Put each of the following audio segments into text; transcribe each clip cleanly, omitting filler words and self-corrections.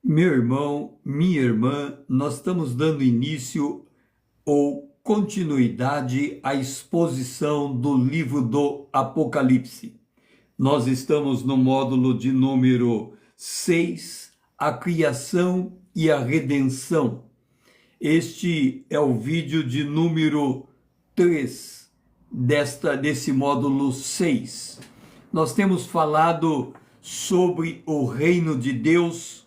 Meu irmão, minha irmã, nós estamos dando início ou continuidade à exposição do livro do Apocalipse. Nós estamos no módulo de número 6, a criação e a redenção. Este é o vídeo de número 3 desse módulo 6. Nós temos falado sobre o reino de Deus,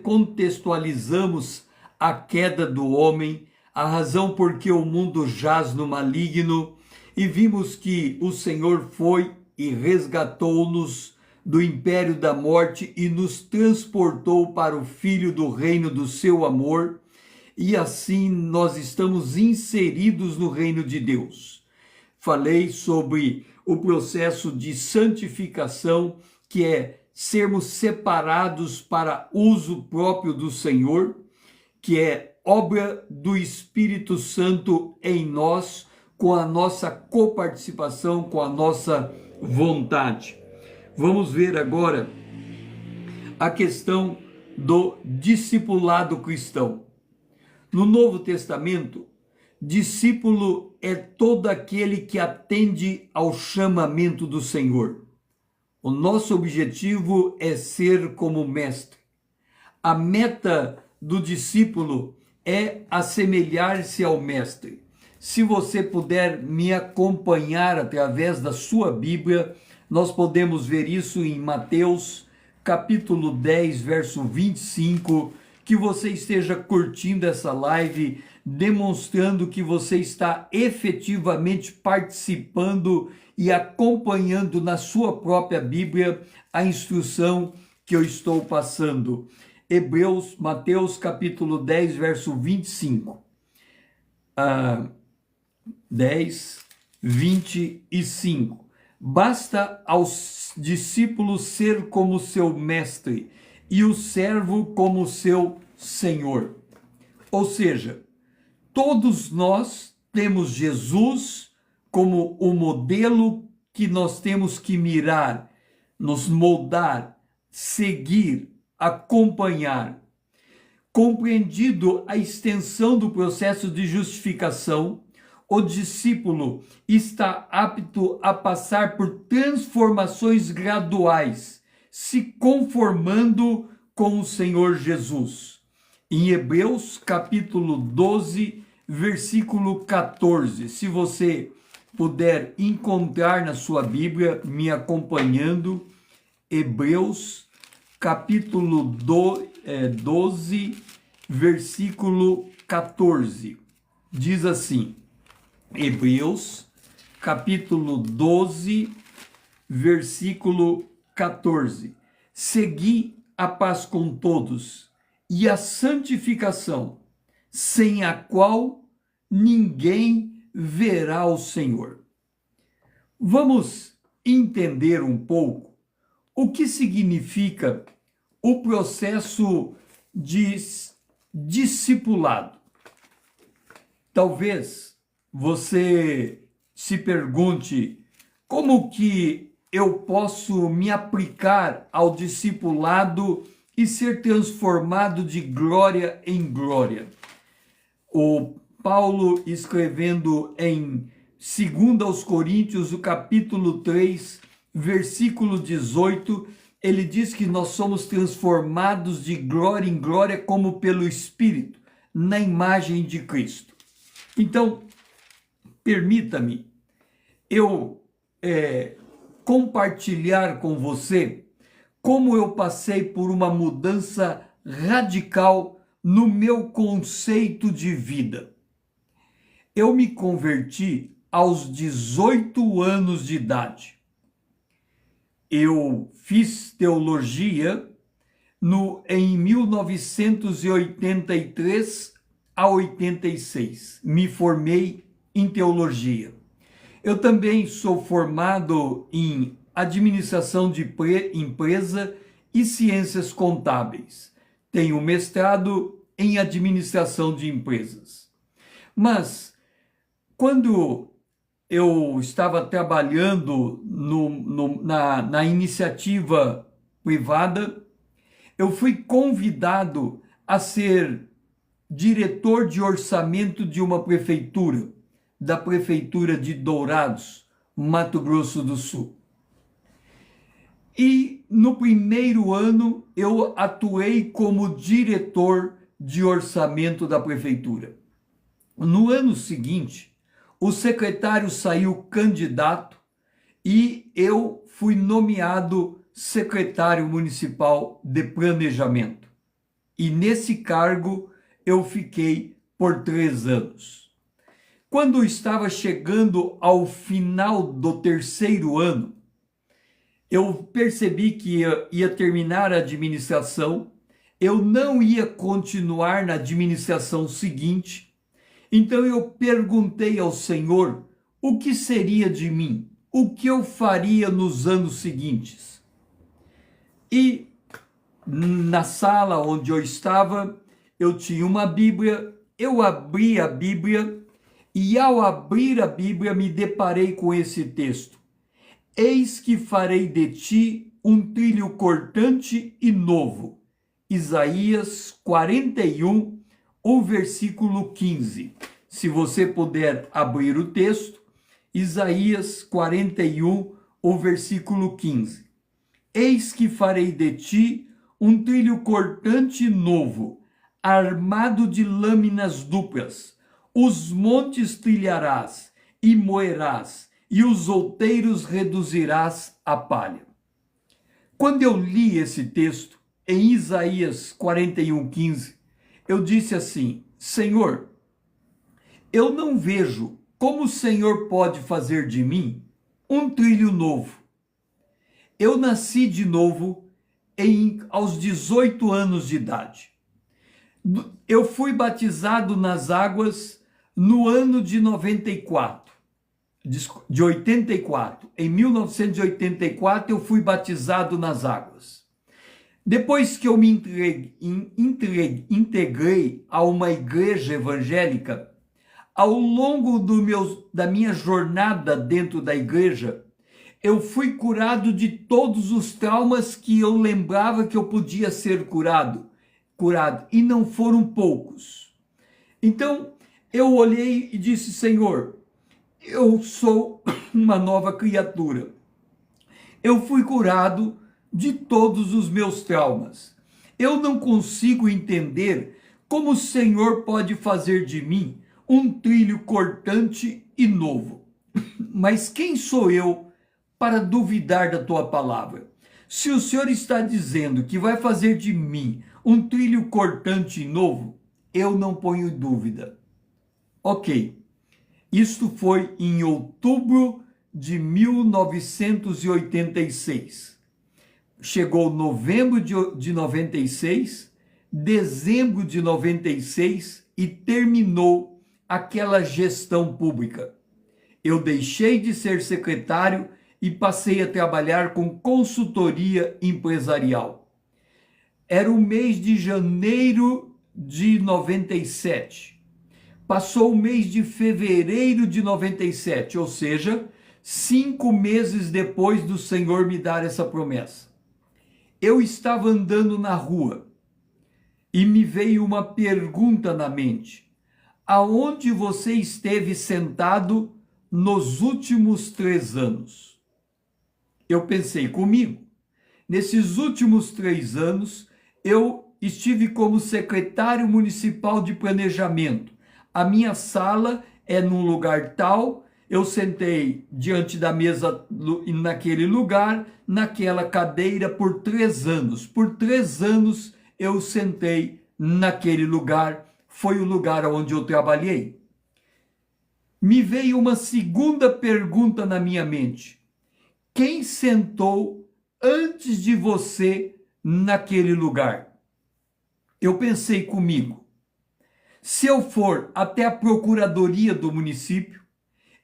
contextualizamos a queda do homem, a razão por que o mundo jaz no maligno, e vimos que o Senhor foi e resgatou-nos do império da morte e nos transportou para o Filho do reino do seu amor, e assim nós estamos inseridos no reino de Deus. Falei sobre o processo de santificação, que é sermos separados para uso próprio do Senhor, que é obra do Espírito Santo em nós, com a nossa coparticipação, com a nossa vontade. Vamos ver agora a questão do discipulado cristão. No Novo Testamento, discípulo é todo aquele que atende ao chamamento do Senhor. O nosso objetivo é ser como mestre. A meta do discípulo é assemelhar-se ao mestre. Se você puder me acompanhar através da sua Bíblia, nós podemos ver isso em Mateus, capítulo 10, verso 25, que você esteja curtindo essa live, demonstrando que você está efetivamente participando e acompanhando na sua própria Bíblia a instrução que eu estou passando. Mateus capítulo 10, verso 25. 10, 25. Basta aos discípulos ser como seu mestre e o servo como seu senhor. Ou seja, todos nós temos Jesus como o modelo que nós temos que mirar, nos moldar, seguir, acompanhar. Compreendido a extensão do processo de justificação, o discípulo está apto a passar por transformações graduais, se conformando com o Senhor Jesus. Em Hebreus capítulo 12, versículo 14, se você puder encontrar na sua Bíblia, me acompanhando, Hebreus capítulo 12, versículo 14, diz assim, Hebreus capítulo 12, versículo 14, segui a paz com todos e a santificação, sem a qual ninguém verá o Senhor. Vamos entender um pouco o que significa o processo de discipulado. Talvez você se pergunte como que eu posso me aplicar ao discipulado e ser transformado de glória em glória. O Paulo, escrevendo em 2 Coríntios, o capítulo 3, versículo 18, ele diz que nós somos transformados de glória em glória como pelo Espírito, na imagem de Cristo. Então, permita-me eu compartilhar com você como eu passei por uma mudança radical no meu conceito de vida. Eu me converti aos 18 anos de idade. Eu fiz teologia em 1983 a 86. Me formei em teologia. Eu também sou formado em administração de empresa e ciências contábeis. Tenho mestrado em administração de empresas. Mas, quando eu estava trabalhando na iniciativa privada, eu fui convidado a ser diretor de orçamento de uma prefeitura, da prefeitura de Dourados, Mato Grosso do Sul. E no primeiro ano eu atuei como diretor de orçamento da prefeitura. No ano seguinte, o secretário saiu candidato e eu fui nomeado secretário municipal de planejamento. E nesse cargo eu fiquei por 3 anos. Quando estava chegando ao final do terceiro ano, eu percebi que ia terminar a administração, eu não ia continuar na administração seguinte, então eu perguntei ao Senhor o que seria de mim, o que eu faria nos anos seguintes. E na sala onde eu estava, eu tinha uma Bíblia, eu abri a Bíblia e ao abrir a Bíblia me deparei com esse texto. Eis que farei de ti um trilho cortante e novo. Isaías 41, o versículo 15. Se você puder abrir o texto, Isaías 41, o versículo 15. Eis que farei de ti um trilho cortante e novo, armado de lâminas duplas. Os montes trilharás e moerás, e os outeiros reduzirás a palha. Quando eu li esse texto, em Isaías 41:15, eu disse assim: Senhor, eu não vejo como o Senhor pode fazer de mim um trilho novo. Eu nasci de novo aos 18 anos de idade. Eu fui batizado nas águas no ano de 84. Em 1984 eu fui batizado nas águas. Depois que eu me integrei a uma igreja evangélica, ao longo da minha jornada dentro da igreja, eu fui curado de todos os traumas que eu lembrava que eu podia ser curado, e não foram poucos. Então eu olhei e disse: Senhor, eu sou uma nova criatura. Eu fui curado de todos os meus traumas. Eu não consigo entender como o Senhor pode fazer de mim um trilho cortante e novo. Mas quem sou eu para duvidar da tua palavra? Se o Senhor está dizendo que vai fazer de mim um trilho cortante e novo, eu não ponho dúvida. Ok. Isto foi em outubro de 1986. Chegou novembro de 96, dezembro de 96 e terminou aquela gestão pública. Eu deixei de ser secretário e passei a trabalhar com consultoria empresarial. Era o mês de janeiro de 97. Passou o mês de fevereiro de 97, ou seja, 5 meses depois do Senhor me dar essa promessa. Eu estava andando na rua e me veio uma pergunta na mente: aonde você esteve sentado nos últimos 3 anos? Eu pensei comigo, nesses últimos 3 anos, eu estive como secretário municipal de planejamento. A minha sala é num lugar tal, eu sentei diante da mesa naquele lugar, naquela cadeira por 3 anos. Por 3 anos eu sentei naquele lugar, foi o lugar onde eu trabalhei. Me veio uma segunda pergunta na minha mente: quem sentou antes de você naquele lugar? Eu pensei comigo, se eu for até a procuradoria do município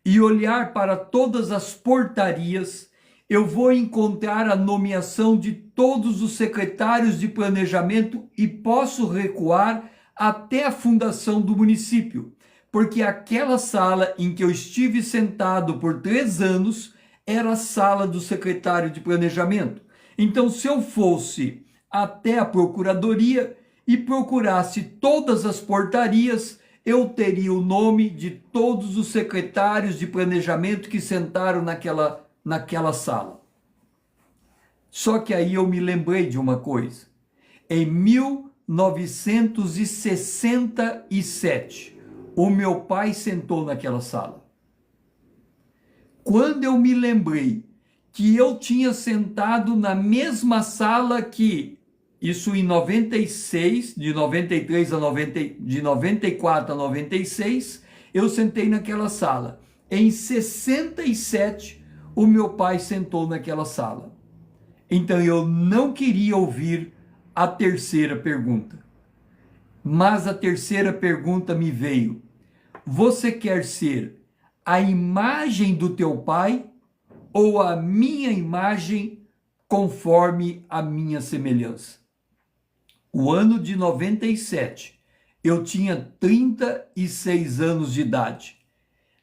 e olhar para todas as portarias, eu vou encontrar a nomeação de todos os secretários de planejamento e posso recuar até a fundação do município, porque aquela sala em que eu estive sentado por 3 anos era a sala do secretário de planejamento. Então, se eu fosse até a procuradoria e procurasse todas as portarias, eu teria o nome de todos os secretários de planejamento que sentaram naquela sala. Só que aí eu me lembrei de uma coisa. Em 1967, o meu pai sentou naquela sala. Quando eu me lembrei que eu tinha sentado na mesma sala que, isso em 96, de 93 a 90, de 94 a 96, eu sentei naquela sala. Em 67, o meu pai sentou naquela sala. Então eu não queria ouvir a terceira pergunta. Mas a terceira pergunta me veio: você quer ser a imagem do teu pai ou a minha imagem conforme a minha semelhança? O ano de 97, eu tinha 36 anos de idade.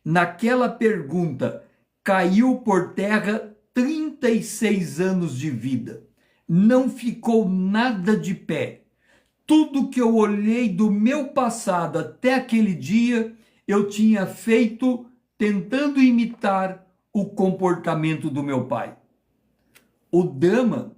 Naquela pergunta, caiu por terra 36 anos de vida. Não ficou nada de pé. Tudo que eu olhei do meu passado até aquele dia, eu tinha feito tentando imitar o comportamento do meu pai. O drama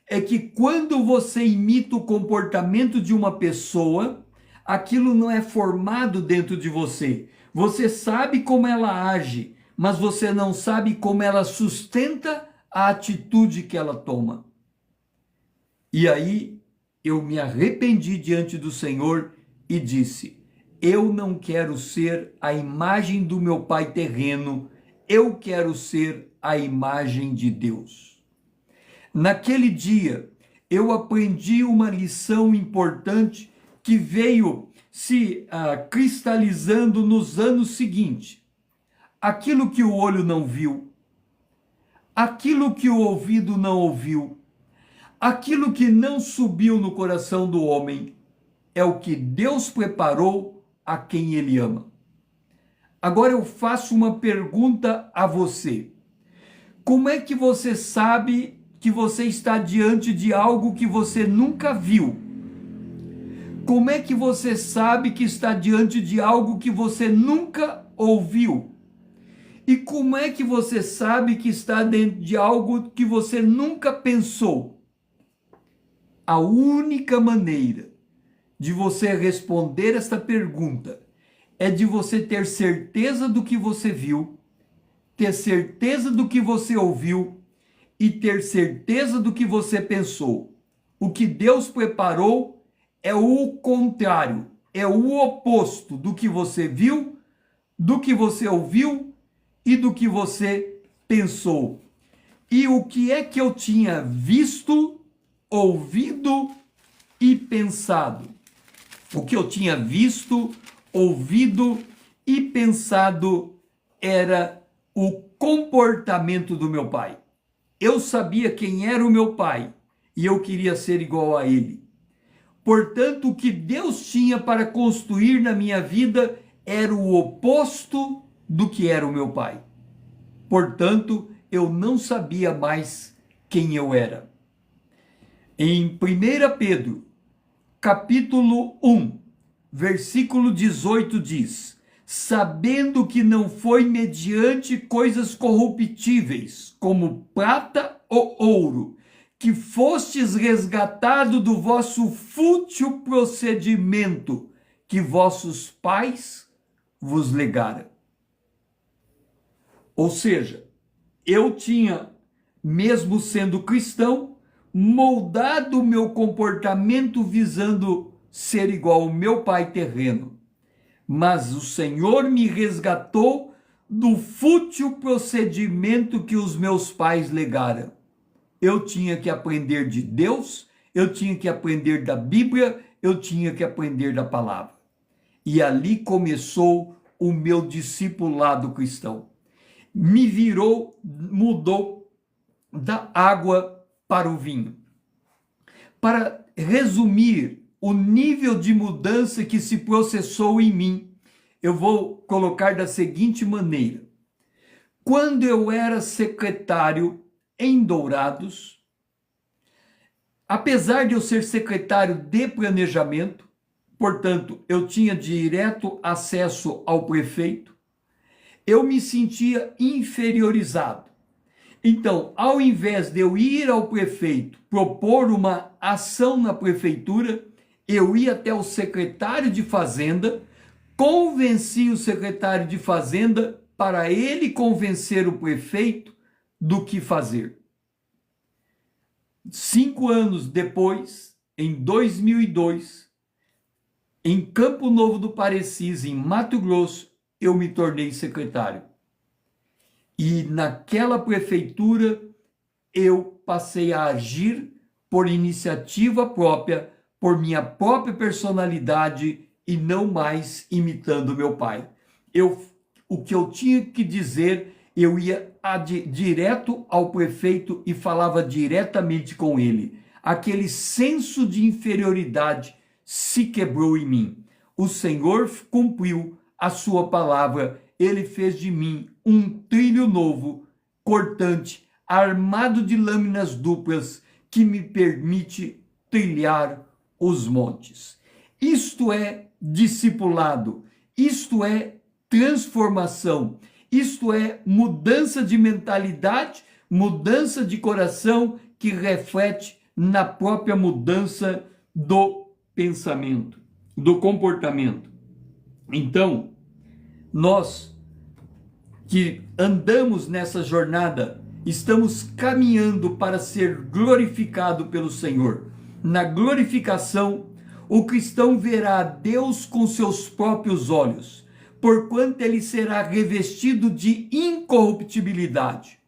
é que quando você imita o comportamento de uma pessoa, aquilo não é formado dentro de você. Você sabe como ela age, mas você não sabe como ela sustenta a atitude que ela toma. E aí eu me arrependi diante do Senhor e disse: eu não quero ser a imagem do meu pai terreno, eu quero ser a imagem de Deus. Naquele dia, eu aprendi uma lição importante que veio se cristalizando nos anos seguintes. Aquilo que o olho não viu, aquilo que o ouvido não ouviu, aquilo que não subiu no coração do homem, é o que Deus preparou a quem Ele ama. Agora eu faço uma pergunta a você. Como é que você sabe que você está diante de algo que você nunca viu? Como é que você sabe que está diante de algo que você nunca ouviu? E como é que você sabe que está dentro de algo que você nunca pensou? A única maneira de você responder esta pergunta é de você ter certeza do que você viu, ter certeza do que você ouviu e ter certeza do que você pensou. O que Deus preparou é o contrário, é o oposto do que você viu, do que você ouviu e do que você pensou. E o que é que eu tinha visto, ouvido e pensado? O que eu tinha visto, ouvido e pensado era o comportamento do meu pai. Eu sabia quem era o meu pai e eu queria ser igual a ele. Portanto, o que Deus tinha para construir na minha vida era o oposto do que era o meu pai. Portanto, eu não sabia mais quem eu era. Em 1 Pedro, capítulo 1, versículo 18 diz: sabendo que não foi mediante coisas corruptíveis, como prata ou ouro, que fostes resgatado do vosso fútil procedimento que vossos pais vos legaram. Ou seja, eu tinha, mesmo sendo cristão, moldado o meu comportamento visando ser igual ao meu pai terreno. Mas o Senhor me resgatou do fútil procedimento que os meus pais legaram. Eu tinha que aprender de Deus, eu tinha que aprender da Bíblia, eu tinha que aprender da palavra. E ali começou o meu discipulado cristão. Me virou, mudou da água para o vinho. Para resumir o nível de mudança que se processou em mim, eu vou colocar da seguinte maneira. Quando eu era secretário em Dourados, Apesar de eu ser secretário de planejamento, portanto, eu tinha direto acesso ao prefeito, eu me sentia inferiorizado. Então, ao invés de eu ir ao prefeito propor uma ação na prefeitura, eu ia até o secretário de Fazenda, convenci o secretário de Fazenda para ele convencer o prefeito do que fazer. 5 anos depois, em 2002, em Campo Novo do Parecis, em Mato Grosso, eu me tornei secretário. E naquela prefeitura eu passei a agir por iniciativa própria, por minha própria personalidade e não mais imitando meu pai. O que eu tinha que dizer, eu ia direto ao prefeito e falava diretamente com ele. Aquele senso de inferioridade se quebrou em mim. O Senhor cumpriu a sua palavra. Ele fez de mim um trilho novo, cortante, armado de lâminas duplas, que me permite trilhar os montes. Isto é discipulado, isto é transformação, isto é mudança de mentalidade, mudança de coração, que reflete na própria mudança do pensamento, do comportamento. Então, nós que andamos nessa jornada, estamos caminhando para ser glorificado pelo Senhor. Na glorificação, o cristão verá a Deus com seus próprios olhos, porquanto ele será revestido de incorruptibilidade.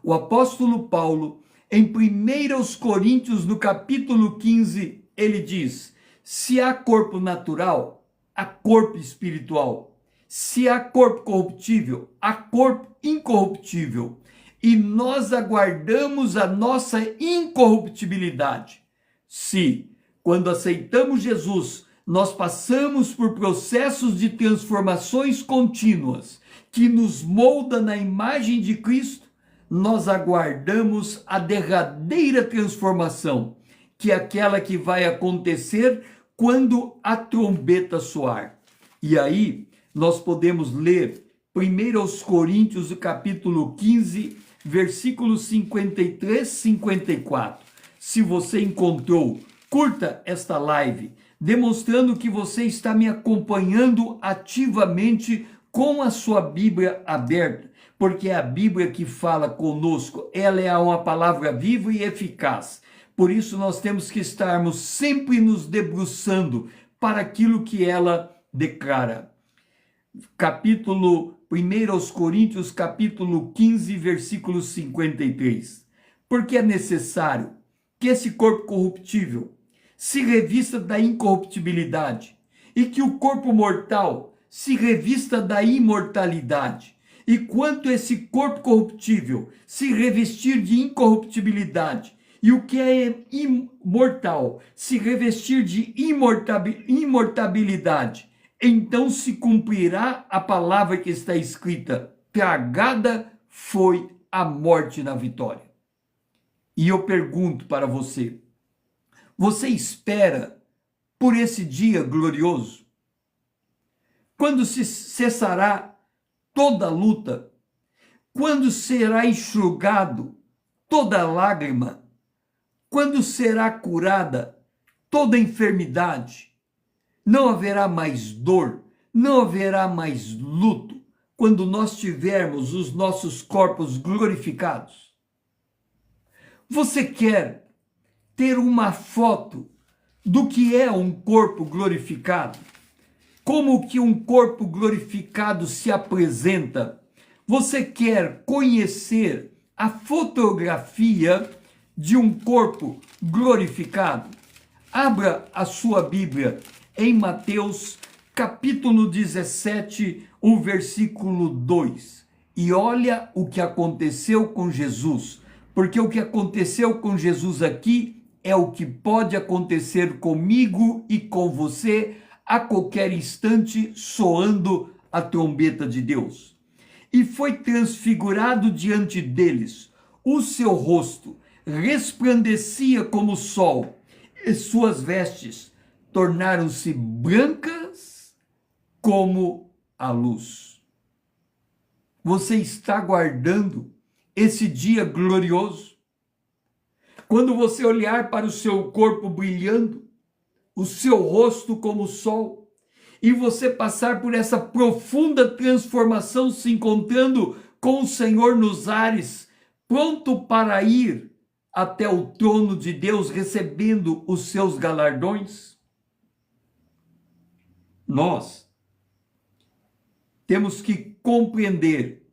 O apóstolo Paulo, em 1 Coríntios, no capítulo 15, ele diz: se há corpo natural, há corpo espiritual. Se há corpo corruptível, há corpo incorruptível. E nós aguardamos a nossa incorruptibilidade. Se, quando aceitamos Jesus, nós passamos por processos de transformações contínuas que nos molda na imagem de Cristo, nós aguardamos a derradeira transformação, que é aquela que vai acontecer quando a trombeta soar. E aí, nós podemos ler 1 Coríntios, capítulo 15, versículos 53 e 54. Se você encontrou, curta esta live, demonstrando que você está me acompanhando ativamente com a sua Bíblia aberta, porque é a Bíblia que fala conosco, ela é uma palavra viva e eficaz. Por isso nós temos que estarmos sempre nos debruçando para aquilo que ela declara. Capítulo 1 Coríntios, capítulo 15, versículo 53. Porque é necessário que esse corpo corruptível se revista da incorruptibilidade e que o corpo mortal se revista da imortalidade. E quanto esse corpo corruptível se revestir de incorruptibilidade e o que é imortal se revestir de imortabilidade, então se cumprirá a palavra que está escrita: tragada foi a morte na vitória. E eu pergunto para você, você espera por esse dia glorioso? Quando se cessará toda luta? Quando será enxugado toda lágrima? Quando será curada toda enfermidade? Não haverá mais dor, não haverá mais luto, quando nós tivermos os nossos corpos glorificados. Você quer ter uma foto do que é um corpo glorificado? Como que um corpo glorificado se apresenta? Você quer conhecer a fotografia de um corpo glorificado? Abra a sua Bíblia em Mateus capítulo 17, o versículo 2. E olha o que aconteceu com Jesus, porque o que aconteceu com Jesus aqui é o que pode acontecer comigo e com você a qualquer instante, soando a trombeta de Deus. E foi transfigurado diante deles o seu rosto, resplandecia como o sol, e suas vestes tornaram-se brancas como a luz. Você está guardando esse dia glorioso? Quando você olhar para o seu corpo brilhando, o seu rosto como o sol, e você passar por essa profunda transformação, se encontrando com o Senhor nos ares, pronto para ir até o trono de Deus, recebendo os seus galardões? Nós temos que compreender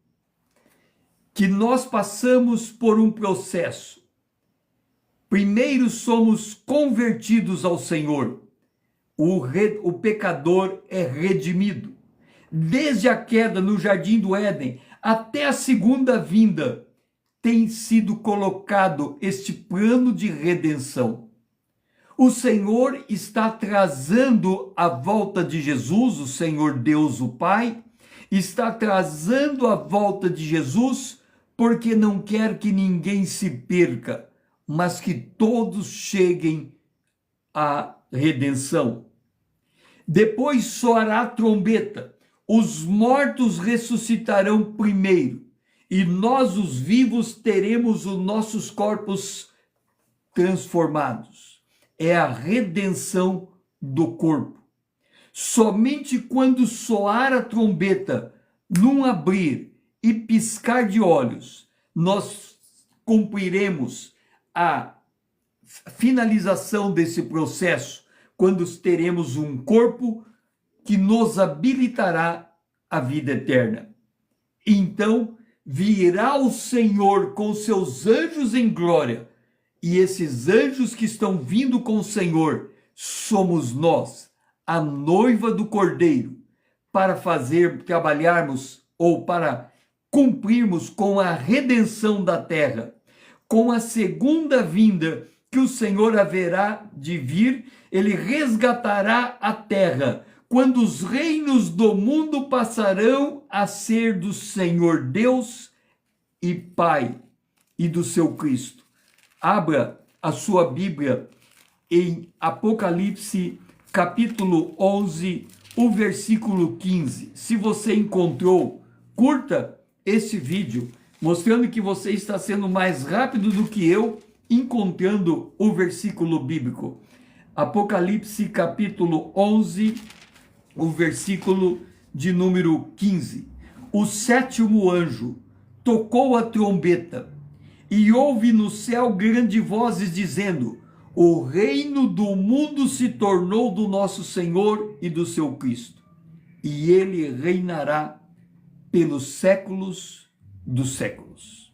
que nós passamos por um processo. Primeiro somos convertidos ao Senhor. O pecador é redimido. Desde a queda no Jardim do Éden até a segunda vinda, tem sido colocado este plano de redenção. O Senhor está atrasando a volta de Jesus, o Senhor Deus, o Pai, está atrasando a volta de Jesus porque não quer que ninguém se perca, mas que todos cheguem à redenção. Depois soará a trombeta, os mortos ressuscitarão primeiro, e nós, os vivos, teremos os nossos corpos transformados. É a redenção do corpo. Somente quando soar a trombeta, num abrir e piscar de olhos, nós cumpriremos a finalização desse processo, quando teremos um corpo que nos habilitará à vida eterna. Então virá o Senhor com seus anjos em glória, e esses anjos que estão vindo com o Senhor somos nós, a noiva do Cordeiro, para trabalharmos ou para cumprirmos com a redenção da terra, com a segunda vinda que o Senhor haverá de vir. Ele resgatará a terra, quando os reinos do mundo passarão a ser do Senhor Deus e Pai e do seu Cristo. Abra a sua Bíblia em Apocalipse, capítulo 11, o versículo 15. Se você encontrou, curta esse vídeo, mostrando que você está sendo mais rápido do que eu, encontrando o versículo bíblico. Apocalipse, capítulo 11, o versículo de número 15. O sétimo anjo tocou a trombeta, e houve no céu grandes vozes dizendo: o reino do mundo se tornou do nosso Senhor e do seu Cristo, e ele reinará pelos séculos dos séculos.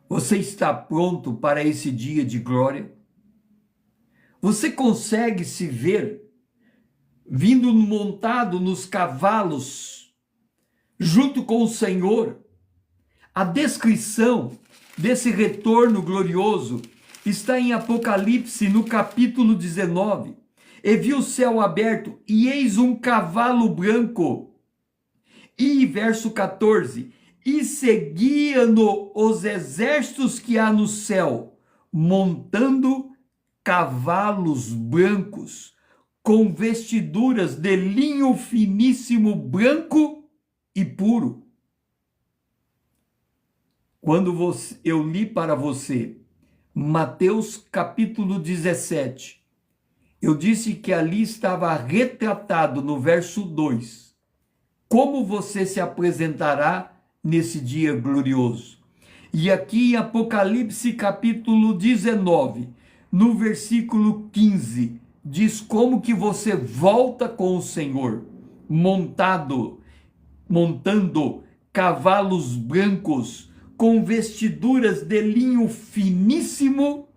Você está pronto para esse dia de glória? Você consegue se ver vindo montado nos cavalos junto com o Senhor? A descrição desse retorno glorioso está em Apocalipse, no capítulo 19. E vi o céu aberto, e eis um cavalo branco. E verso 14, e seguia-no os exércitos que há no céu, montando cavalos brancos, com vestiduras de linho finíssimo, branco e puro. Quando eu li para você Mateus capítulo 17, eu disse que ali estava retratado no verso 2, como você se apresentará nesse dia glorioso. E aqui em Apocalipse capítulo 19, no versículo 15, diz como que você volta com o Senhor, montando cavalos brancos, com vestiduras de linho finíssimo,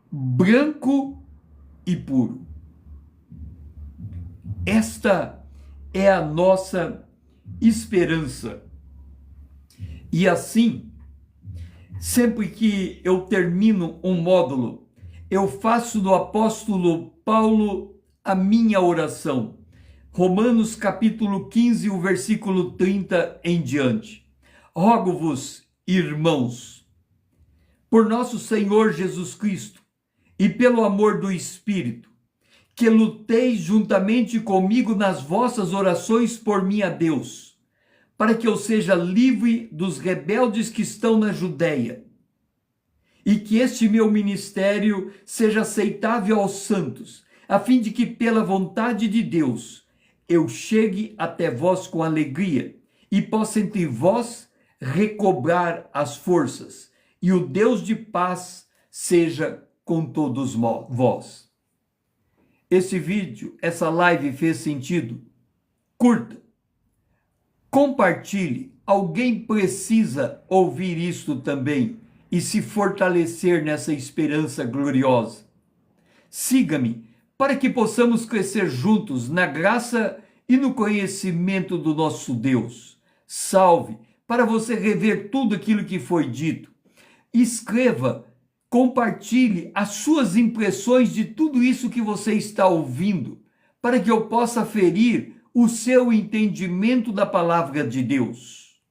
branco e puro. Esta é a nossa esperança. E assim, sempre que eu termino um módulo, eu faço do apóstolo Paulo a minha oração. Romanos capítulo 15, o versículo 30 em diante. Rogo-vos, irmãos, por nosso Senhor Jesus Cristo e pelo amor do Espírito, que luteis juntamente comigo nas vossas orações por mim a Deus, para que eu seja livre dos rebeldes que estão na Judéia, e que este meu ministério seja aceitável aos santos, a fim de que, pela vontade de Deus, eu chegue até vós com alegria e possa entre vós recobrar as forças, e o Deus de paz seja com todos vós. Esse vídeo, essa live fez sentido? Curta, compartilhe, alguém precisa ouvir isto também e se fortalecer nessa esperança gloriosa. Siga-me para que possamos crescer juntos na graça e no conhecimento do nosso Deus. Salve, para você rever tudo aquilo que foi dito. Escreva, compartilhe as suas impressões de tudo isso que você está ouvindo, para que eu possa ferir o seu entendimento da palavra de Deus.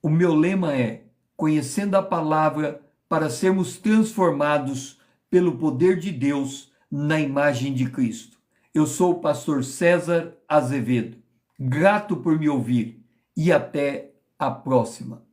O meu lema é: conhecendo a palavra para sermos transformados pelo poder de Deus na imagem de Cristo. Eu sou o pastor César Azevedo. Grato por me ouvir e até a próxima.